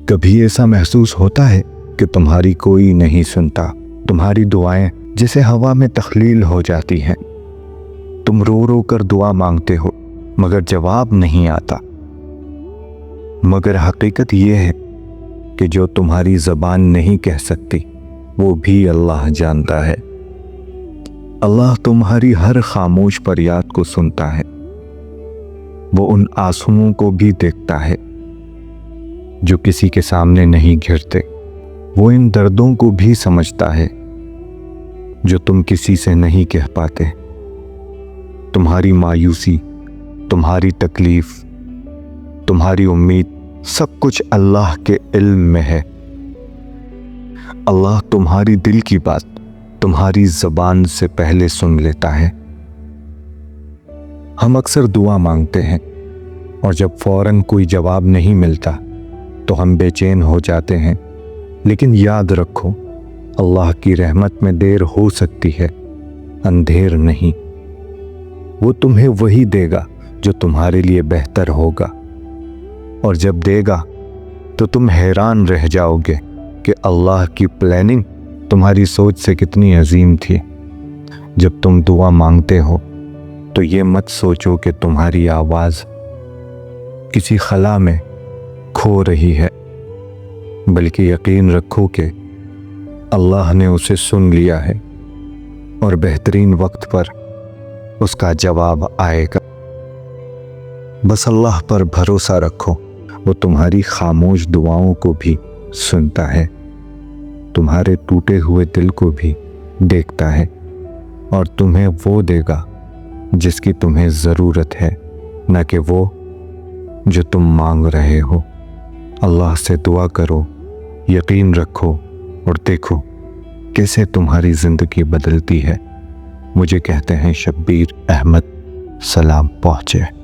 کبھی ایسا محسوس ہوتا ہے کہ تمہاری کوئی نہیں سنتا؟ تمہاری دعائیں جیسے ہوا میں تخلیل ہو جاتی ہیں۔ تم رو رو کر دعا مانگتے ہو مگر جواب نہیں آتا۔ مگر حقیقت یہ ہے کہ جو تمہاری زبان نہیں کہہ سکتی وہ بھی اللہ جانتا ہے۔ اللہ تمہاری ہر خاموش فریاد کو سنتا ہے۔ وہ ان آنسوؤں کو بھی دیکھتا ہے جو کسی کے سامنے نہیں گرتے۔ وہ ان دردوں کو بھی سمجھتا ہے جو تم کسی سے نہیں کہہ پاتے۔ تمہاری مایوسی، تمہاری تکلیف، تمہاری امید، سب کچھ اللہ کے علم میں ہے۔ اللہ تمہاری دل کی بات تمہاری زبان سے پہلے سن لیتا ہے۔ ہم اکثر دعا مانگتے ہیں اور جب فوراً کوئی جواب نہیں ملتا تو ہم بے چین ہو جاتے ہیں، لیکن یاد رکھو اللہ کی رحمت میں دیر ہو سکتی ہے، اندھیر نہیں۔ وہ تمہیں وہی دے گا جو تمہارے لیے بہتر ہوگا، اور جب دے گا تو تم حیران رہ جاؤ گے کہ اللہ کی پلاننگ تمہاری سوچ سے کتنی عظیم تھی۔ جب تم دعا مانگتے ہو تو یہ مت سوچو کہ تمہاری آواز کسی خلا میں کھو رہی ہے، بلکہ یقین رکھو کہ اللہ نے اسے سن لیا ہے اور بہترین وقت پر اس کا جواب آئے گا۔ بس اللہ پر بھروسہ رکھو، وہ تمہاری خاموش دعاؤں کو بھی سنتا ہے، تمہارے ٹوٹے ہوئے دل کو بھی دیکھتا ہے، اور تمہیں وہ دے گا جس کی تمہیں ضرورت ہے، نہ کہ وہ جو تم مانگ رہے ہو۔ اللہ سے دعا کرو، یقین رکھو، اور دیکھو کیسے تمہاری زندگی بدلتی ہے۔ مجھے کہتے ہیں شبیر احمد، سلام پہنچے۔